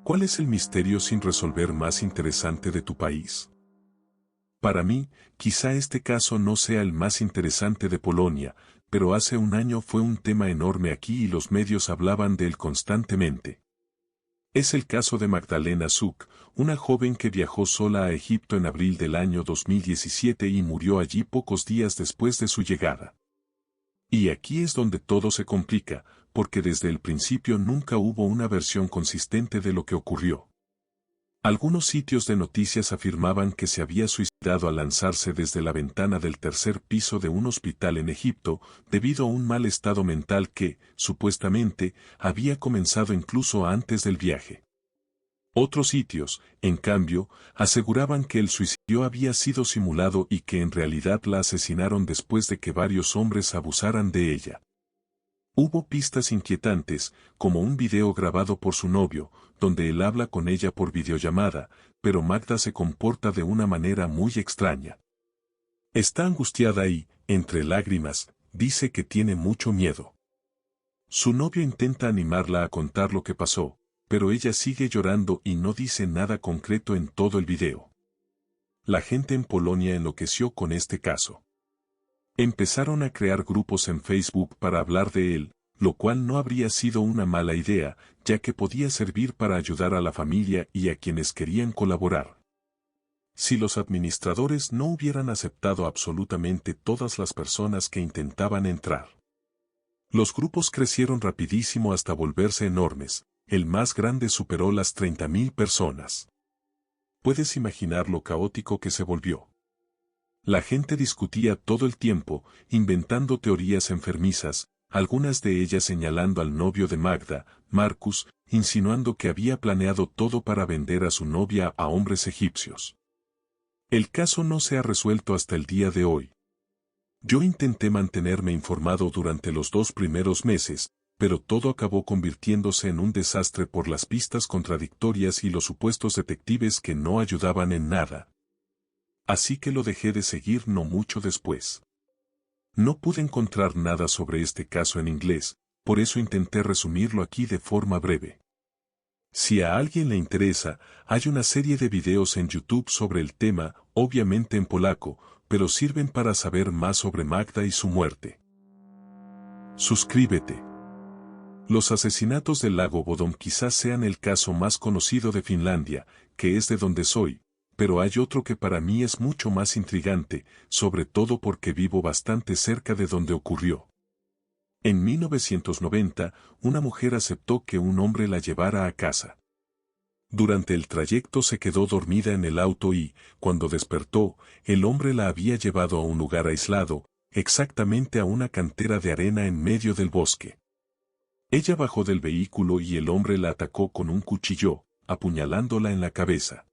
¿Cuál es el misterio sin resolver más interesante de tu país? Para mí, quizá este caso no sea el más interesante de Polonia, pero hace un año fue un tema enorme aquí y los medios hablaban de él constantemente. Es el caso de Magdalena Suk, una joven que viajó sola a Egipto en abril del año 2017 y murió allí pocos días después de su llegada. Y aquí es donde todo se complica, porque desde el principio nunca hubo una versión consistente de lo que ocurrió. Algunos sitios de noticias afirmaban que se había suicidado al lanzarse desde la ventana del tercer piso de un hospital en Egipto, debido a un mal estado mental que, supuestamente, había comenzado incluso antes del viaje. Otros sitios, en cambio, aseguraban que el suicidio había sido simulado y que en realidad la asesinaron después de que varios hombres abusaran de ella. Hubo pistas inquietantes, como un video grabado por su novio, donde él habla con ella por videollamada, pero Magda se comporta de una manera muy extraña. Está angustiada y, entre lágrimas, dice que tiene mucho miedo. Su novio intenta animarla a contar lo que pasó, pero ella sigue llorando y no dice nada concreto en todo el video. La gente en Polonia enloqueció con este caso. Empezaron a crear grupos en Facebook para hablar de él, lo cual no habría sido una mala idea, ya que podía servir para ayudar a la familia y a quienes querían colaborar. Si los administradores no hubieran aceptado absolutamente todas las personas que intentaban entrar. Los grupos crecieron rapidísimo hasta volverse enormes, el más grande superó las 30.000 personas. Puedes imaginar lo caótico que se volvió. La gente discutía todo el tiempo, inventando teorías enfermizas, algunas de ellas señalando al novio de Magda, Marcus, insinuando que había planeado todo para vender a su novia a hombres egipcios. El caso no se ha resuelto hasta el día de hoy. Yo intenté mantenerme informado durante los 2 primeros meses, pero todo acabó convirtiéndose en un desastre por las pistas contradictorias y los supuestos detectives que no ayudaban en nada. Así que lo dejé de seguir no mucho después. No pude encontrar nada sobre este caso en inglés, por eso intenté resumirlo aquí de forma breve. Si a alguien le interesa, hay una serie de videos en YouTube sobre el tema, obviamente en polaco, pero sirven para saber más sobre Magda y su muerte. Suscríbete. Los asesinatos del lago Bodom quizás sean el caso más conocido de Finlandia, que es de donde soy, pero hay otro que para mí es mucho más intrigante, sobre todo porque vivo bastante cerca de donde ocurrió. En 1990, una mujer aceptó que un hombre la llevara a casa. Durante el trayecto se quedó dormida en el auto y, cuando despertó, el hombre la había llevado a un lugar aislado, exactamente a una cantera de arena en medio del bosque. Ella bajó del vehículo y el hombre la atacó con un cuchillo, apuñalándola en la cabeza.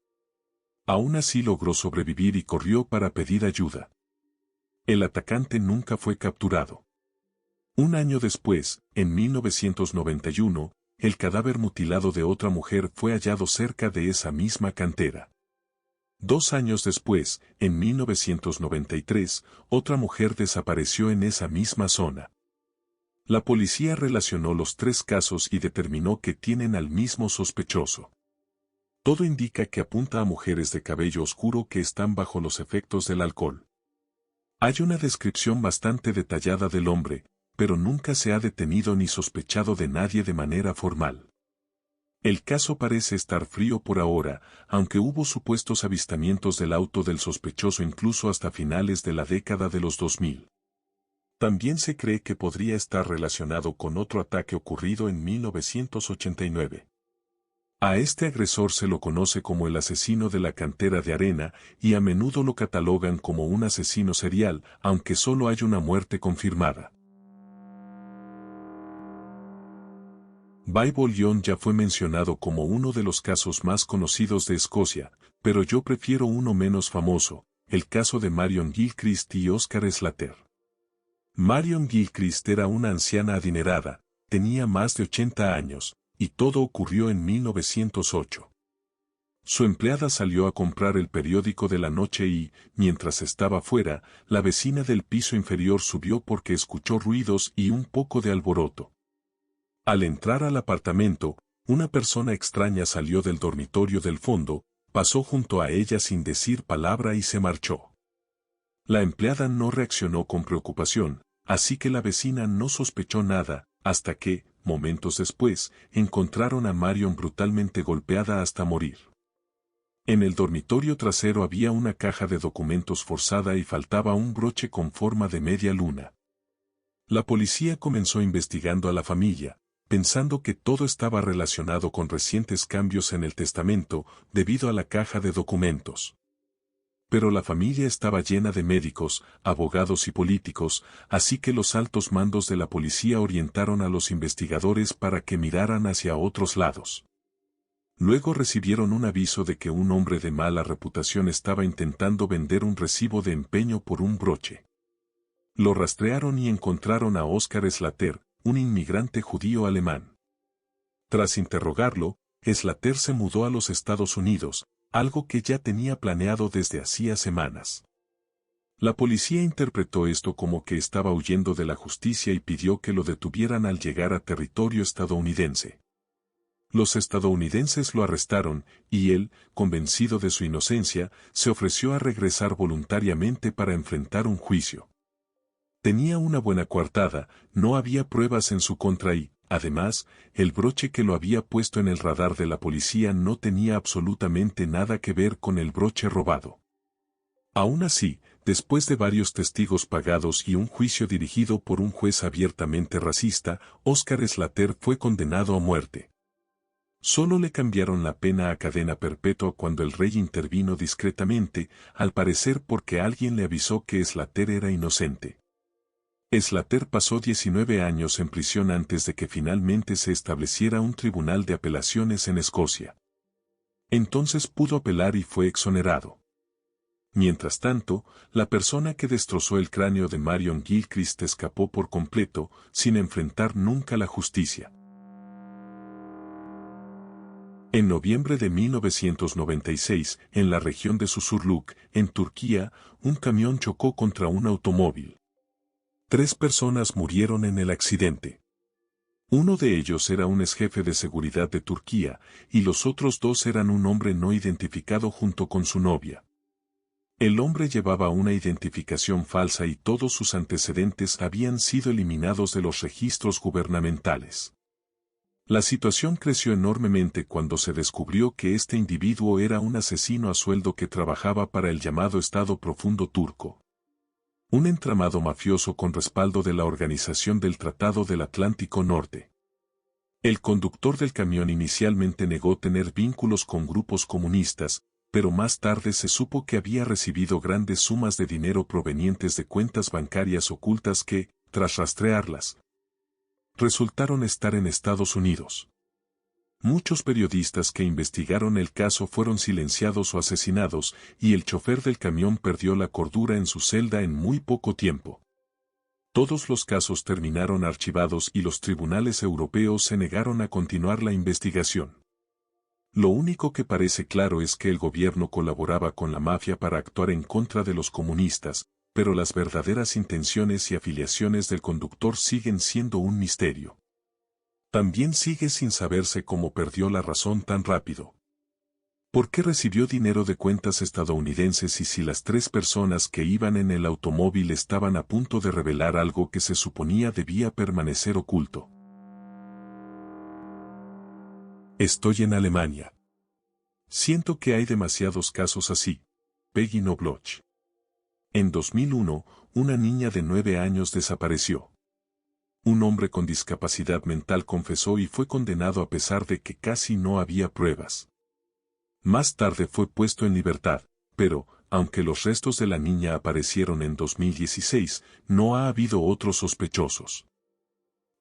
Aún así logró sobrevivir y corrió para pedir ayuda. El atacante nunca fue capturado. Un año después, en 1991, el cadáver mutilado de otra mujer fue hallado cerca de esa misma cantera. 2 años después, en 1993, otra mujer desapareció en esa misma zona. La policía relacionó los 3 casos y determinó que tienen al mismo sospechoso. Todo indica que apunta a mujeres de cabello oscuro que están bajo los efectos del alcohol. Hay una descripción bastante detallada del hombre, pero nunca se ha detenido ni sospechado de nadie de manera formal. El caso parece estar frío por ahora, aunque hubo supuestos avistamientos del auto del sospechoso incluso hasta finales de la década de los 2000. También se cree que podría estar relacionado con otro ataque ocurrido en 1989. A este agresor se lo conoce como el asesino de la cantera de arena y a menudo lo catalogan como un asesino serial, aunque solo hay una muerte confirmada. Bible ya fue mencionado como uno de los casos más conocidos de Escocia, pero yo prefiero uno menos famoso, el caso de Marion Gilchrist y Oscar Slater. Marion Gilchrist era una anciana adinerada, tenía más de 80 años, y todo ocurrió en 1908. Su empleada salió a comprar el periódico de la noche y, mientras estaba fuera, la vecina del piso inferior subió porque escuchó ruidos y un poco de alboroto. Al entrar al apartamento, Una persona extraña salió del dormitorio del fondo, pasó junto a ella sin decir palabra y se marchó. La empleada no reaccionó con preocupación, así que la vecina no sospechó nada, hasta que, momentos después, encontraron a Marion brutalmente golpeada hasta morir. En el dormitorio trasero había una caja de documentos forzada y faltaba un broche con forma de media luna. La policía comenzó investigando a la familia, pensando que todo estaba relacionado con recientes cambios en el testamento, debido a la caja de documentos. Pero la familia estaba llena de médicos, abogados y políticos, así que los altos mandos de la policía orientaron a los investigadores para que miraran hacia otros lados. Luego recibieron un aviso de que un hombre de mala reputación estaba intentando vender un recibo de empeño por un broche. Lo rastrearon y encontraron a Oscar Slater, un inmigrante judío alemán. Tras interrogarlo, Slater se mudó a los Estados Unidos, algo que ya tenía planeado desde hacía semanas. La policía interpretó esto como que estaba huyendo de la justicia y pidió que lo detuvieran al llegar a territorio estadounidense. Los estadounidenses lo arrestaron, y él, convencido de su inocencia, se ofreció a regresar voluntariamente para enfrentar un juicio. Tenía una buena coartada, no había pruebas en su contra y, además, el broche que lo había puesto en el radar de la policía no tenía absolutamente nada que ver con el broche robado. Aún así, después de varios testigos pagados y un juicio dirigido por un juez abiertamente racista, Oscar Slater fue condenado a muerte. Solo le cambiaron la pena a cadena perpetua cuando el rey intervino discretamente, al parecer porque alguien le avisó que Slater era inocente. Slater pasó 19 años en prisión antes de que finalmente se estableciera un tribunal de apelaciones en Escocia. Entonces pudo apelar y fue exonerado. Mientras tanto, la persona que destrozó el cráneo de Marion Gilchrist escapó por completo, sin enfrentar nunca la justicia. En noviembre de 1996, en la región de Susurluk, en Turquía, un camión chocó contra un automóvil. 3 personas murieron en el accidente. Uno de ellos era un exjefe de seguridad de Turquía, y los otros 2 eran un hombre no identificado junto con su novia. El hombre llevaba una identificación falsa y todos sus antecedentes habían sido eliminados de los registros gubernamentales. La situación creció enormemente cuando se descubrió que este individuo era un asesino a sueldo que trabajaba para el llamado Estado Profundo turco. Un entramado mafioso con respaldo de la Organización del Tratado del Atlántico Norte. El conductor del camión inicialmente negó tener vínculos con grupos comunistas, pero más tarde se supo que había recibido grandes sumas de dinero provenientes de cuentas bancarias ocultas que, tras rastrearlas, resultaron estar en Estados Unidos. Muchos periodistas que investigaron el caso fueron silenciados o asesinados, y el chofer del camión perdió la cordura en su celda en muy poco tiempo. Todos los casos terminaron archivados y los tribunales europeos se negaron a continuar la investigación. Lo único que parece claro es que el gobierno colaboraba con la mafia para actuar en contra de los comunistas, pero las verdaderas intenciones y afiliaciones del conductor siguen siendo un misterio. También sigue sin saberse cómo perdió la razón tan rápido. ¿Por qué recibió dinero de cuentas estadounidenses y si las 3 personas que iban en el automóvil estaban a punto de revelar algo que se suponía debía permanecer oculto? Estoy en Alemania. Siento que hay demasiados casos así. Peggy Knobloch. En 2001, una niña de 9 años desapareció. Un hombre con discapacidad mental confesó y fue condenado a pesar de que casi no había pruebas. Más tarde fue puesto en libertad, pero, aunque los restos de la niña aparecieron en 2016, no ha habido otros sospechosos.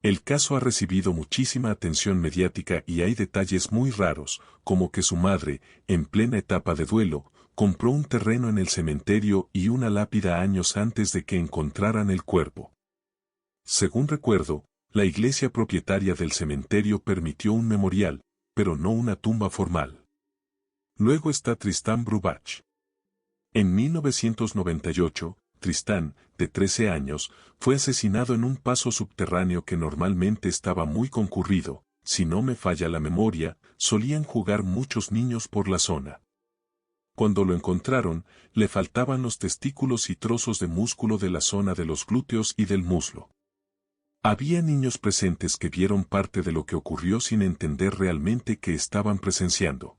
El caso ha recibido muchísima atención mediática y hay detalles muy raros, como que su madre, en plena etapa de duelo, compró un terreno en el cementerio y una lápida años antes de que encontraran el cuerpo. Según recuerdo, la iglesia propietaria del cementerio permitió un memorial, pero no una tumba formal. Luego está Tristan Brubach. En 1998, Tristan, de 13 años, fue asesinado en un paso subterráneo que normalmente estaba muy concurrido, si no me falla la memoria, solían jugar muchos niños por la zona. Cuando lo encontraron, le faltaban los testículos y trozos de músculo de la zona de los glúteos y del muslo. Había niños presentes que vieron parte de lo que ocurrió sin entender realmente qué estaban presenciando.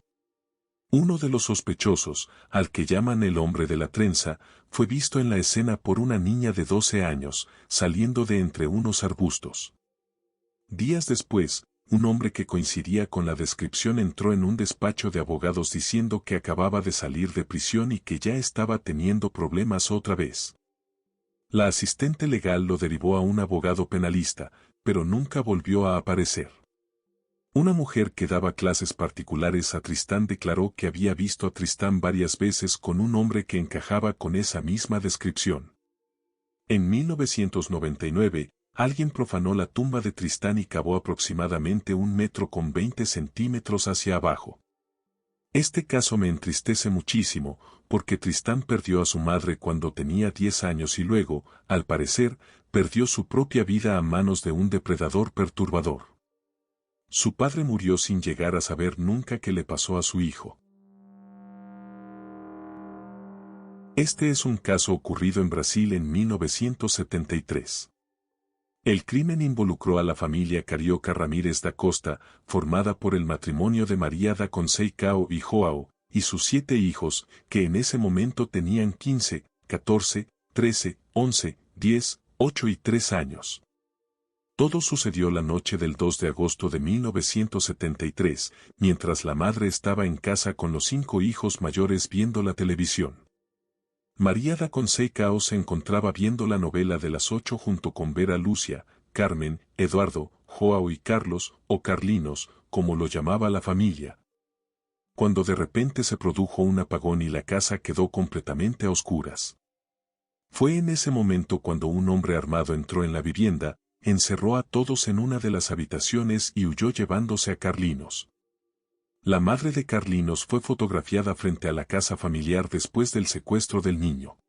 Uno de los sospechosos, al que llaman el hombre de la trenza, fue visto en la escena por una niña de 12 años, saliendo de entre unos arbustos. Días después, un hombre que coincidía con la descripción entró en un despacho de abogados diciendo que acababa de salir de prisión y que ya estaba teniendo problemas otra vez. La asistente legal lo derivó a un abogado penalista, pero nunca volvió a aparecer. Una mujer que daba clases particulares a Tristán declaró que había visto a Tristán varias veces con un hombre que encajaba con esa misma descripción. En 1999, alguien profanó la tumba de Tristán y cavó aproximadamente 1,20 m hacia abajo. Este caso me entristece muchísimo, porque Tristán perdió a su madre cuando tenía 10 años y luego, al parecer, perdió su propia vida a manos de un depredador perturbador. Su padre murió sin llegar a saber nunca qué le pasó a su hijo. Este es un caso ocurrido en Brasil en 1973. El crimen involucró a la familia Carioca Ramírez da Costa, formada por el matrimonio de María da Conceição y João, y sus 7 hijos, que en ese momento tenían 15, 14, 13, 11, 10, 8 y 3 años. Todo sucedió la noche del 2 de agosto de 1973, mientras la madre estaba en casa con los 5 hijos mayores viendo la televisión. María da Conceição se encontraba viendo la novela de las 8 junto con Vera Lúcia, Carmen, Eduardo, João y Carlos, o Carlinos, como lo llamaba la familia. Cuando de repente se produjo un apagón y la casa quedó completamente a oscuras. Fue en ese momento cuando un hombre armado entró en la vivienda, encerró a todos en una de las habitaciones y huyó llevándose a Carlinos. La madre de Carlinos fue fotografiada frente a la casa familiar después del secuestro del niño.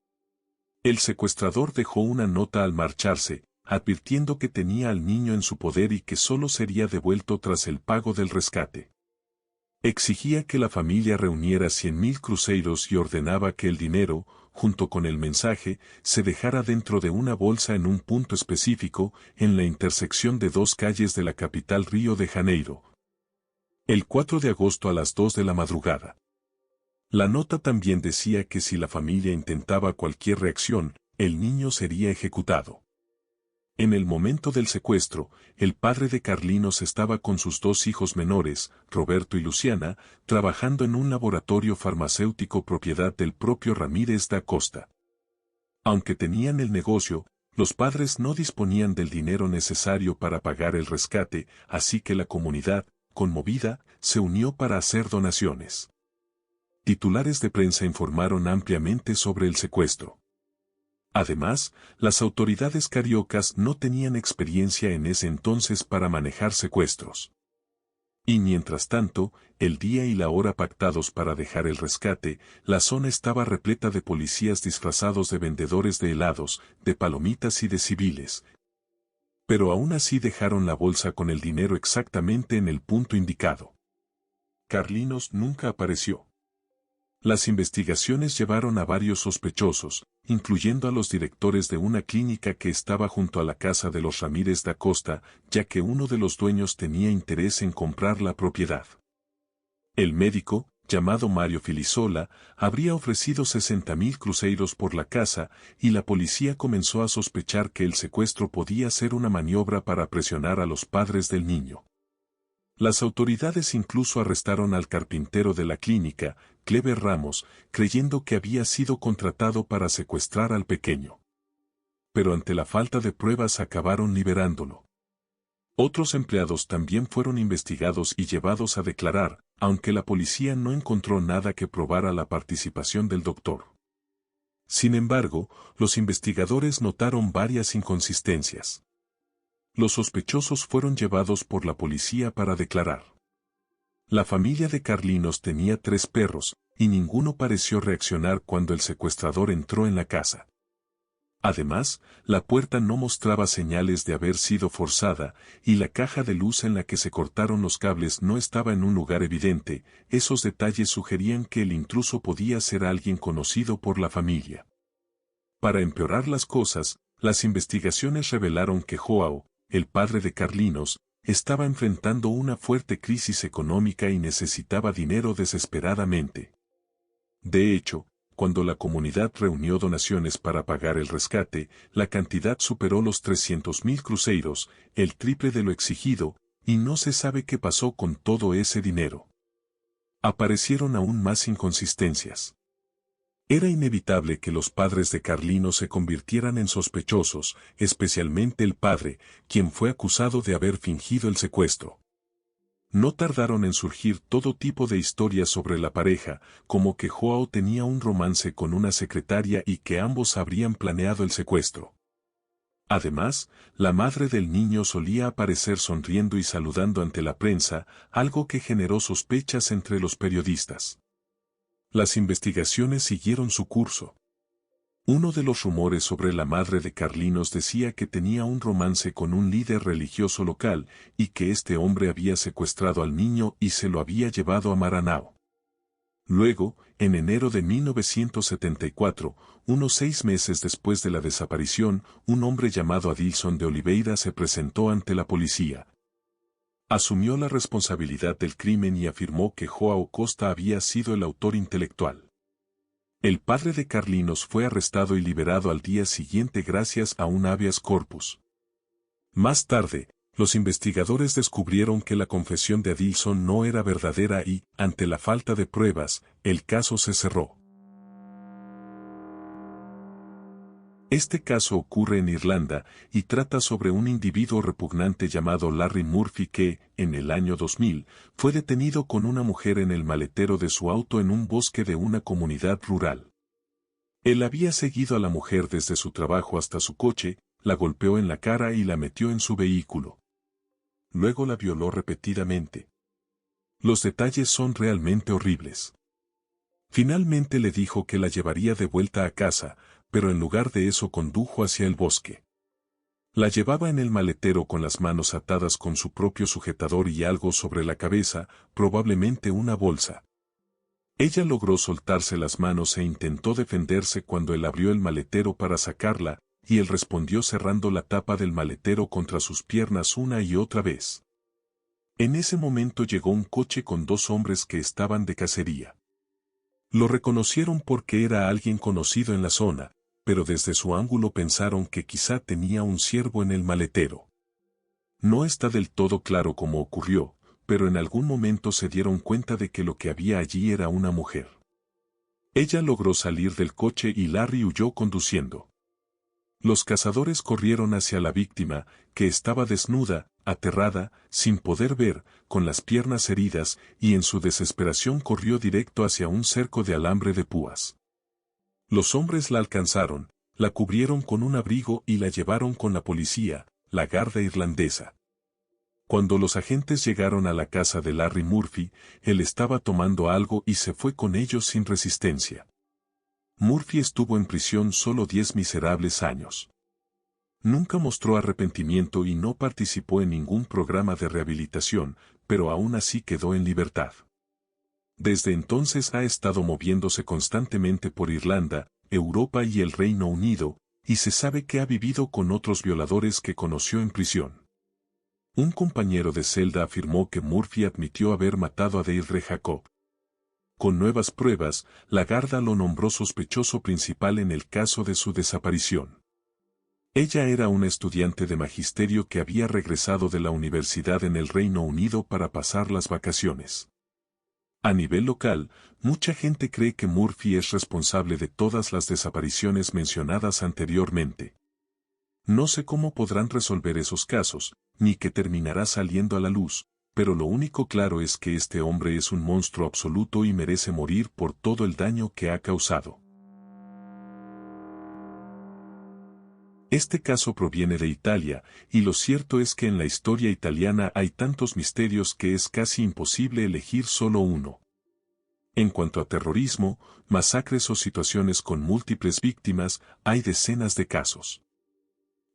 El secuestrador dejó una nota al marcharse, advirtiendo que tenía al niño en su poder y que solo sería devuelto tras el pago del rescate. Exigía que la familia reuniera 100.000 cruzeiros y ordenaba que el dinero, junto con el mensaje, se dejara dentro de una bolsa en un punto específico, en la intersección de 2 calles de la capital Río de Janeiro. El 4 de agosto a las 2 de la madrugada. La nota también decía que si la familia intentaba cualquier reacción, el niño sería ejecutado. En el momento del secuestro, el padre de Carlinos estaba con sus 2 hijos menores, Roberto y Luciana, trabajando en un laboratorio farmacéutico propiedad del propio Ramírez da Costa. Aunque tenían el negocio, los padres no disponían del dinero necesario para pagar el rescate, así que la comunidad, conmovida, se unió para hacer donaciones. Titulares de prensa informaron ampliamente sobre el secuestro. Además, las autoridades cariocas no tenían experiencia en ese entonces para manejar secuestros. Y mientras tanto, el día y la hora pactados para dejar el rescate, la zona estaba repleta de policías disfrazados de vendedores de helados, de palomitas y de civiles. Pero aún así dejaron la bolsa con el dinero exactamente en el punto indicado. Carlinos nunca apareció. Las investigaciones llevaron a varios sospechosos, incluyendo a los directores de una clínica que estaba junto a la casa de los Ramírez da Costa, ya que uno de los dueños tenía interés en comprar la propiedad. El médico, llamado Mario Filisola, habría ofrecido 60.000 cruzeiros por la casa, y la policía comenzó a sospechar que el secuestro podía ser una maniobra para presionar a los padres del niño. Las autoridades incluso arrestaron al carpintero de la clínica, Cleber Ramos, creyendo que había sido contratado para secuestrar al pequeño. Pero ante la falta de pruebas acabaron liberándolo. Otros empleados también fueron investigados y llevados a declarar, aunque la policía no encontró nada que probara la participación del doctor. Sin embargo, los investigadores notaron varias inconsistencias. Los sospechosos fueron llevados por la policía para declarar. La familia de Carlinos tenía 3 perros, y ninguno pareció reaccionar cuando el secuestrador entró en la casa. Además, la puerta no mostraba señales de haber sido forzada, y la caja de luz en la que se cortaron los cables no estaba en un lugar evidente. Esos detalles sugerían que el intruso podía ser alguien conocido por la familia. Para empeorar las cosas, las investigaciones revelaron que Joao, el padre de Carlinhos, estaba enfrentando una fuerte crisis económica y necesitaba dinero desesperadamente. De hecho, cuando la comunidad reunió donaciones para pagar el rescate, la cantidad superó los 300.000 cruzeiros, el triple de lo exigido, y no se sabe qué pasó con todo ese dinero. Aparecieron aún más inconsistencias. Era inevitable que los padres de Carlinhos se convirtieran en sospechosos, especialmente el padre, quien fue acusado de haber fingido el secuestro. No tardaron en surgir todo tipo de historias sobre la pareja, como que Joao tenía un romance con una secretaria y que ambos habrían planeado el secuestro. Además, la madre del niño solía aparecer sonriendo y saludando ante la prensa, algo que generó sospechas entre los periodistas. Las investigaciones siguieron su curso. Uno de los rumores sobre la madre de Carlinhos decía que tenía un romance con un líder religioso local y que este hombre había secuestrado al niño y se lo había llevado a Maranhão. Luego, en enero de 1974, unos 6 meses después de la desaparición, un hombre llamado Adilson de Oliveira se presentó ante la policía. Asumió la responsabilidad del crimen y afirmó que Joao Costa había sido el autor intelectual. El padre de Carlinhos fue arrestado y liberado al día siguiente gracias a un habeas corpus. Más tarde, los investigadores descubrieron que la confesión de Adilson no era verdadera y, ante la falta de pruebas, el caso se cerró. Este caso ocurre en Irlanda y trata sobre un individuo repugnante llamado Larry Murphy que, en el año 2000, fue detenido con una mujer en el maletero de su auto en un bosque de una comunidad rural. Él había seguido a la mujer desde su trabajo hasta su coche, la golpeó en la cara y la metió en su vehículo. Luego la violó repetidamente. Los detalles son realmente horribles. Finalmente le dijo que la llevaría de vuelta a casa, pero en lugar de eso condujo hacia el bosque. La llevaba en el maletero con las manos atadas con su propio sujetador y algo sobre la cabeza, probablemente una bolsa. Ella logró soltarse las manos e intentó defenderse cuando él abrió el maletero para sacarla, y él respondió cerrando la tapa del maletero contra sus piernas una y otra vez. En ese momento llegó un coche con 2 hombres que estaban de cacería. Lo reconocieron porque era alguien conocido en la zona, pero desde su ángulo pensaron que quizá tenía un ciervo en el maletero. No está del todo claro cómo ocurrió, pero en algún momento se dieron cuenta de que lo que había allí era una mujer. Ella logró salir del coche y Larry huyó conduciendo. Los cazadores corrieron hacia la víctima, que estaba desnuda, aterrada, sin poder ver, con las piernas heridas, y en su desesperación corrió directo hacia un cerco de alambre de púas. Los hombres la alcanzaron, la cubrieron con un abrigo y la llevaron con la policía, la Garda irlandesa. Cuando los agentes llegaron a la casa de Larry Murphy, él estaba tomando algo y se fue con ellos sin resistencia. Murphy estuvo en prisión solo 10 miserables años. Nunca mostró arrepentimiento y no participó en ningún programa de rehabilitación, pero aún así quedó en libertad. Desde entonces ha estado moviéndose constantemente por Irlanda, Europa y el Reino Unido, y se sabe que ha vivido con otros violadores que conoció en prisión. Un compañero de celda afirmó que Murphy admitió haber matado a Deirdre Jacob. Con nuevas pruebas, la Garda lo nombró sospechoso principal en el caso de su desaparición. Ella era una estudiante de magisterio que había regresado de la universidad en el Reino Unido para pasar las vacaciones. A nivel local, mucha gente cree que Murphy es responsable de todas las desapariciones mencionadas anteriormente. No sé cómo podrán resolver esos casos, ni qué terminará saliendo a la luz, pero lo único claro es que este hombre es un monstruo absoluto y merece morir por todo el daño que ha causado. Este caso proviene de Italia, y lo cierto es que en la historia italiana hay tantos misterios que es casi imposible elegir solo uno. En cuanto a terrorismo, masacres o situaciones con múltiples víctimas, hay decenas de casos.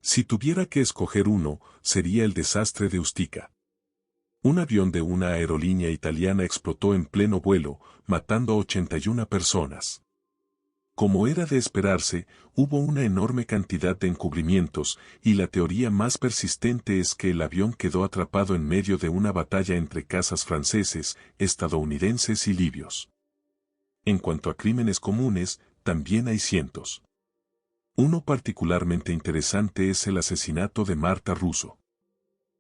Si tuviera que escoger uno, sería el desastre de Ustica. Un avión de una aerolínea italiana explotó en pleno vuelo, matando a 81 personas. Como era de esperarse, hubo una enorme cantidad de encubrimientos, y la teoría más persistente es que el avión quedó atrapado en medio de una batalla entre cazas franceses, estadounidenses y libios. En cuanto a crímenes comunes, también hay cientos. Uno particularmente interesante es el asesinato de Marta Russo.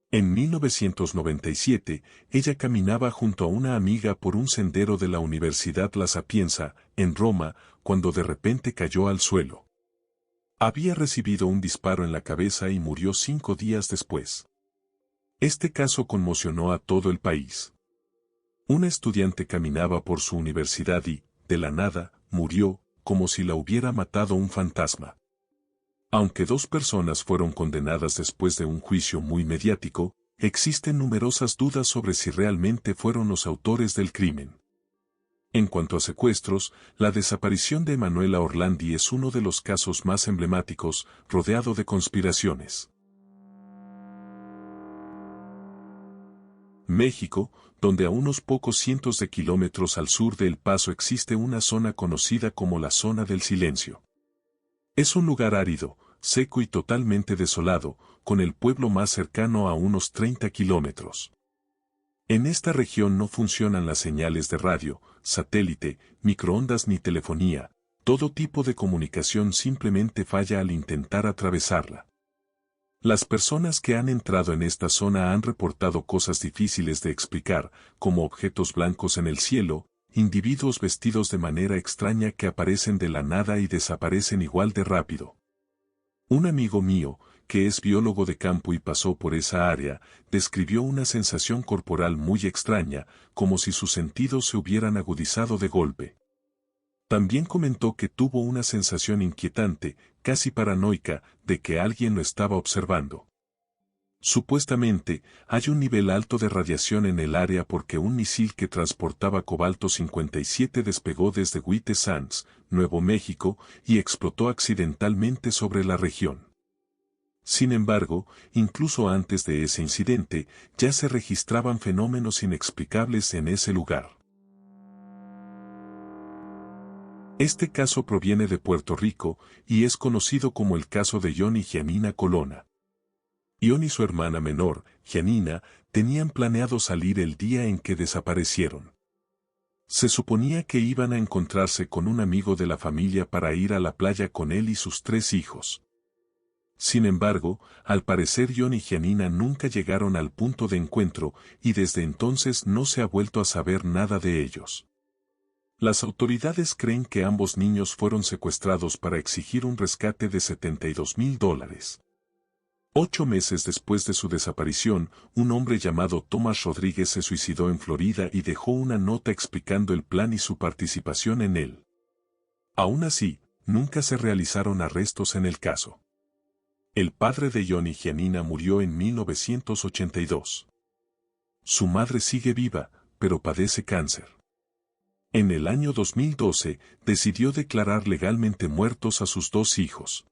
En 1997, ella caminaba junto a una amiga por un sendero de la Universidad La Sapienza, en Roma, cuando de repente cayó al suelo. Había recibido un disparo en la cabeza y murió 5 días después. Este caso conmocionó a todo el país. Una estudiante caminaba por su universidad y, de la nada, murió, como si la hubiera matado un fantasma. Aunque 2 personas fueron condenadas después de un juicio muy mediático, existen numerosas dudas sobre si realmente fueron los autores del crimen. En cuanto a secuestros, la desaparición de Emanuela Orlandi es uno de los casos más emblemáticos, rodeado de conspiraciones. México, donde a unos pocos cientos de kilómetros al sur de El Paso existe una zona conocida como la Zona del Silencio. Es un lugar árido, seco y totalmente desolado, con el pueblo más cercano a unos 30 kilómetros. En esta región no funcionan las señales de radio, satélite, microondas ni telefonía, todo tipo de comunicación simplemente falla al intentar atravesarla. Las personas que han entrado en esta zona han reportado cosas difíciles de explicar, como objetos blancos en el cielo, individuos vestidos de manera extraña que aparecen de la nada y desaparecen igual de rápido. Un amigo mío, que es biólogo de campo y pasó por esa área, describió una sensación corporal muy extraña, como si sus sentidos se hubieran agudizado de golpe. También comentó que tuvo una sensación inquietante, casi paranoica, de que alguien lo estaba observando. Supuestamente, hay un nivel alto de radiación en el área porque un misil que transportaba cobalto 57 despegó desde White Sands, Nuevo México, y explotó accidentalmente sobre la región. Sin embargo, incluso antes de ese incidente, ya se registraban fenómenos inexplicables en ese lugar. Este caso proviene de Puerto Rico y es conocido como el caso de John y Giannina Colonna. John y su hermana menor, Giannina, tenían planeado salir el día en que desaparecieron. Se suponía que iban a encontrarse con un amigo de la familia para ir a la playa con él y sus 3 hijos. Sin embargo, al parecer John y Giannina nunca llegaron al punto de encuentro y desde entonces no se ha vuelto a saber nada de ellos. Las autoridades creen que ambos niños fueron secuestrados para exigir un rescate de $72,000. 8 meses después de su desaparición, un hombre llamado Tomás Rodríguez se suicidó en Florida y dejó una nota explicando el plan y su participación en él. Aún así, nunca se realizaron arrestos en el caso. El padre de John y Giannina murió en 1982. Su madre sigue viva, pero padece cáncer. En el año 2012, decidió declarar legalmente muertos a sus 2 hijos.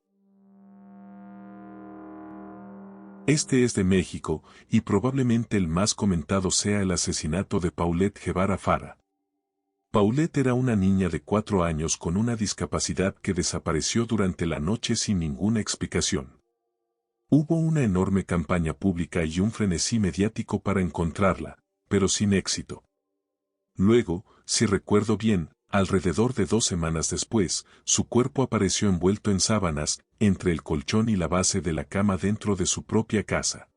Este es de México, y probablemente el más comentado sea el asesinato de Paulette Guevara Fara. Paulette era una niña de 4 años con una discapacidad que desapareció durante la noche sin ninguna explicación. Hubo una enorme campaña pública y un frenesí mediático para encontrarla, pero sin éxito. Luego, si recuerdo bien, alrededor de 2 semanas después, su cuerpo apareció envuelto en sábanas, entre el colchón y la base de la cama dentro de su propia casa.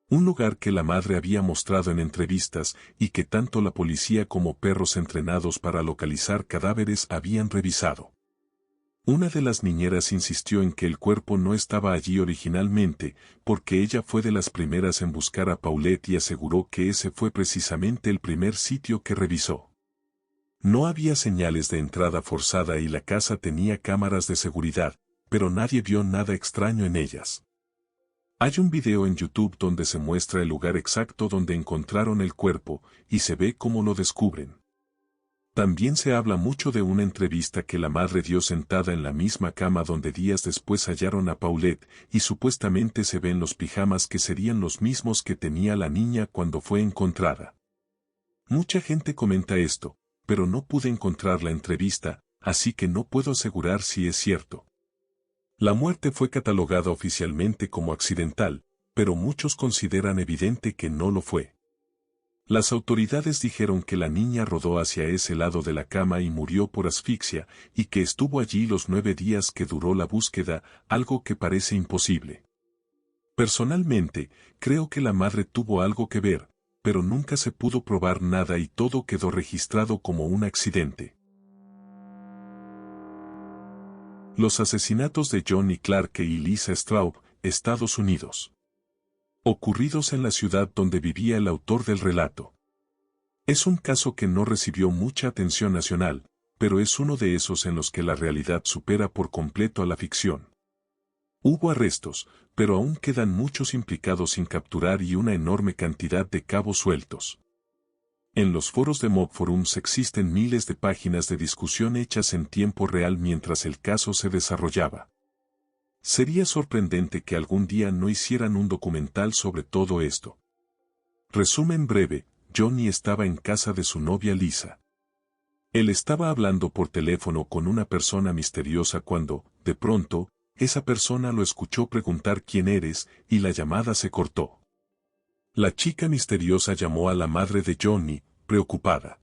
Un lugar que la madre había mostrado en entrevistas y que tanto la policía como perros entrenados para localizar cadáveres habían revisado. Una de las niñeras insistió en que el cuerpo no estaba allí originalmente, porque ella fue de las primeras en buscar a Paulette y aseguró que ese fue precisamente el primer sitio que revisó. No había señales de entrada forzada y la casa tenía cámaras de seguridad, pero nadie vio nada extraño en ellas. Hay un video en YouTube donde se muestra el lugar exacto donde encontraron el cuerpo, y se ve cómo lo descubren. También se habla mucho de una entrevista que la madre dio sentada en la misma cama donde días después hallaron a Paulette, y supuestamente se ven los pijamas que serían los mismos que tenía la niña cuando fue encontrada. Mucha gente comenta esto, pero no pude encontrar la entrevista, así que no puedo asegurar si es cierto. La muerte fue catalogada oficialmente como accidental, pero muchos consideran evidente que no lo fue. Las autoridades dijeron que la niña rodó hacia ese lado de la cama y murió por asfixia, y que estuvo allí los 9 días que duró la búsqueda, algo que parece imposible. Personalmente, creo que la madre tuvo algo que ver, pero nunca se pudo probar nada y todo quedó registrado como un accidente. Los asesinatos de Johnny Clark y Lisa Straub, Estados Unidos. Ocurridos en la ciudad donde vivía el autor del relato. Es un caso que no recibió mucha atención nacional, pero es uno de esos en los que la realidad supera por completo a la ficción. Hubo arrestos, pero aún quedan muchos implicados sin capturar y una enorme cantidad de cabos sueltos. En los foros de mob forums existen miles de páginas de discusión hechas en tiempo real mientras el caso se desarrollaba. Sería sorprendente que algún día no hicieran un documental sobre todo esto. Resumen breve, Johnny estaba en casa de su novia Lisa. Él estaba hablando por teléfono con una persona misteriosa cuando, de pronto, esa persona lo escuchó preguntar quién eres, y la llamada se cortó. La chica misteriosa llamó a la madre de Johnny, preocupada.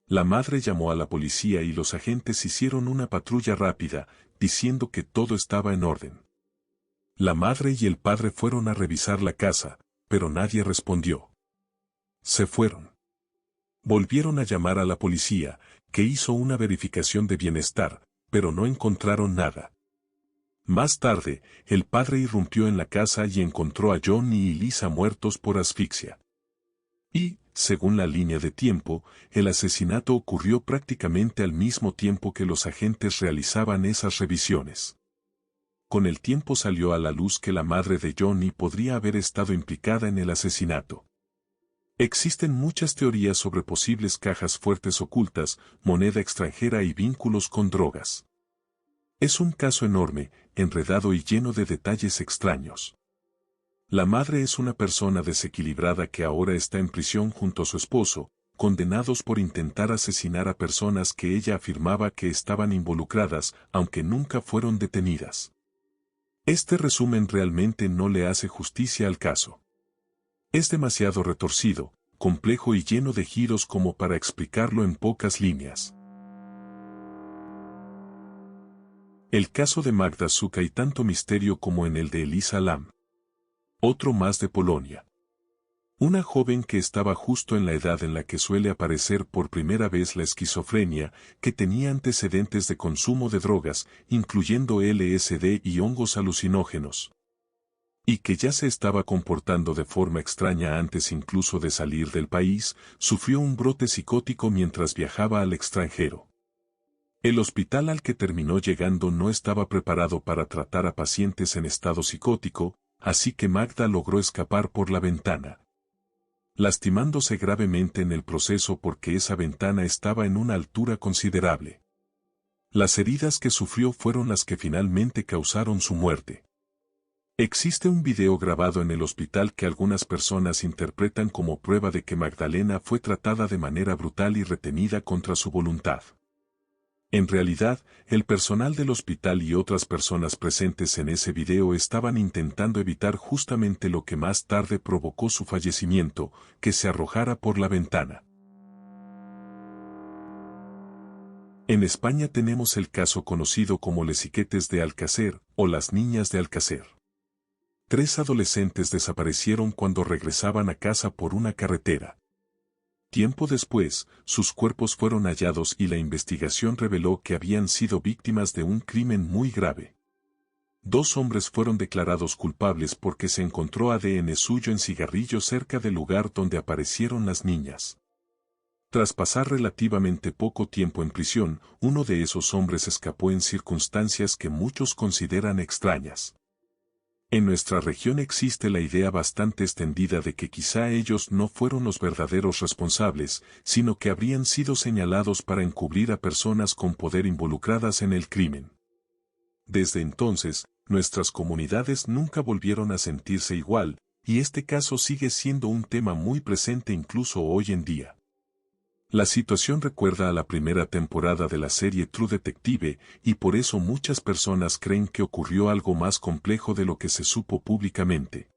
La madre llamó a la policía y los agentes hicieron una patrulla rápida, diciendo que todo estaba en orden. La madre y el padre fueron a revisar la casa, pero nadie respondió. Se fueron. Volvieron a llamar a la policía, que hizo una verificación de bienestar, pero no encontraron nada. Más tarde, el padre irrumpió en la casa y encontró a Johnny y Lisa muertos por asfixia. Y, según la línea de tiempo, el asesinato ocurrió prácticamente al mismo tiempo que los agentes realizaban esas revisiones. Con el tiempo salió a la luz que la madre de Johnny podría haber estado implicada en el asesinato. Existen muchas teorías sobre posibles cajas fuertes ocultas, moneda extranjera y vínculos con drogas. Es un caso enorme, enredado y lleno de detalles extraños. La madre es una persona desequilibrada que ahora está en prisión junto a su esposo, condenados por intentar asesinar a personas que ella afirmaba que estaban involucradas, aunque nunca fueron detenidas. Este resumen realmente no le hace justicia al caso. Es demasiado retorcido, complejo y lleno de giros como para explicarlo en pocas líneas. El caso de Magda Szuka hay tanto misterio como en el de Elisa Lam. Otro más de Polonia. Una joven que estaba justo en la edad en la que suele aparecer por primera vez la esquizofrenia, que tenía antecedentes de consumo de drogas, incluyendo LSD y hongos alucinógenos. Y que ya se estaba comportando de forma extraña antes incluso de salir del país, sufrió un brote psicótico mientras viajaba al extranjero. El hospital al que terminó llegando no estaba preparado para tratar a pacientes en estado psicótico, así que Magda logró escapar por la ventana, lastimándose gravemente en el proceso porque esa ventana estaba en una altura considerable. Las heridas que sufrió fueron las que finalmente causaron su muerte. Existe un video grabado en el hospital que algunas personas interpretan como prueba de que Magdalena fue tratada de manera brutal y retenida contra su voluntad. En realidad, el personal del hospital y otras personas presentes en ese video estaban intentando evitar justamente lo que más tarde provocó su fallecimiento, que se arrojara por la ventana. En España tenemos el caso conocido como Les Iquetes de Alcácer, o las niñas de Alcácer. 3 adolescentes desaparecieron cuando regresaban a casa por una carretera. Tiempo después, sus cuerpos fueron hallados y la investigación reveló que habían sido víctimas de un crimen muy grave. 2 hombres fueron declarados culpables porque se encontró ADN suyo en cigarrillos cerca del lugar donde aparecieron las niñas. Tras pasar relativamente poco tiempo en prisión, uno de esos hombres escapó en circunstancias que muchos consideran extrañas. En nuestra región existe la idea bastante extendida de que quizá ellos no fueron los verdaderos responsables, sino que habrían sido señalados para encubrir a personas con poder involucradas en el crimen. Desde entonces, nuestras comunidades nunca volvieron a sentirse igual, y este caso sigue siendo un tema muy presente incluso hoy en día. La situación recuerda a la primera temporada de la serie True Detective, y por eso muchas personas creen que ocurrió algo más complejo de lo que se supo públicamente.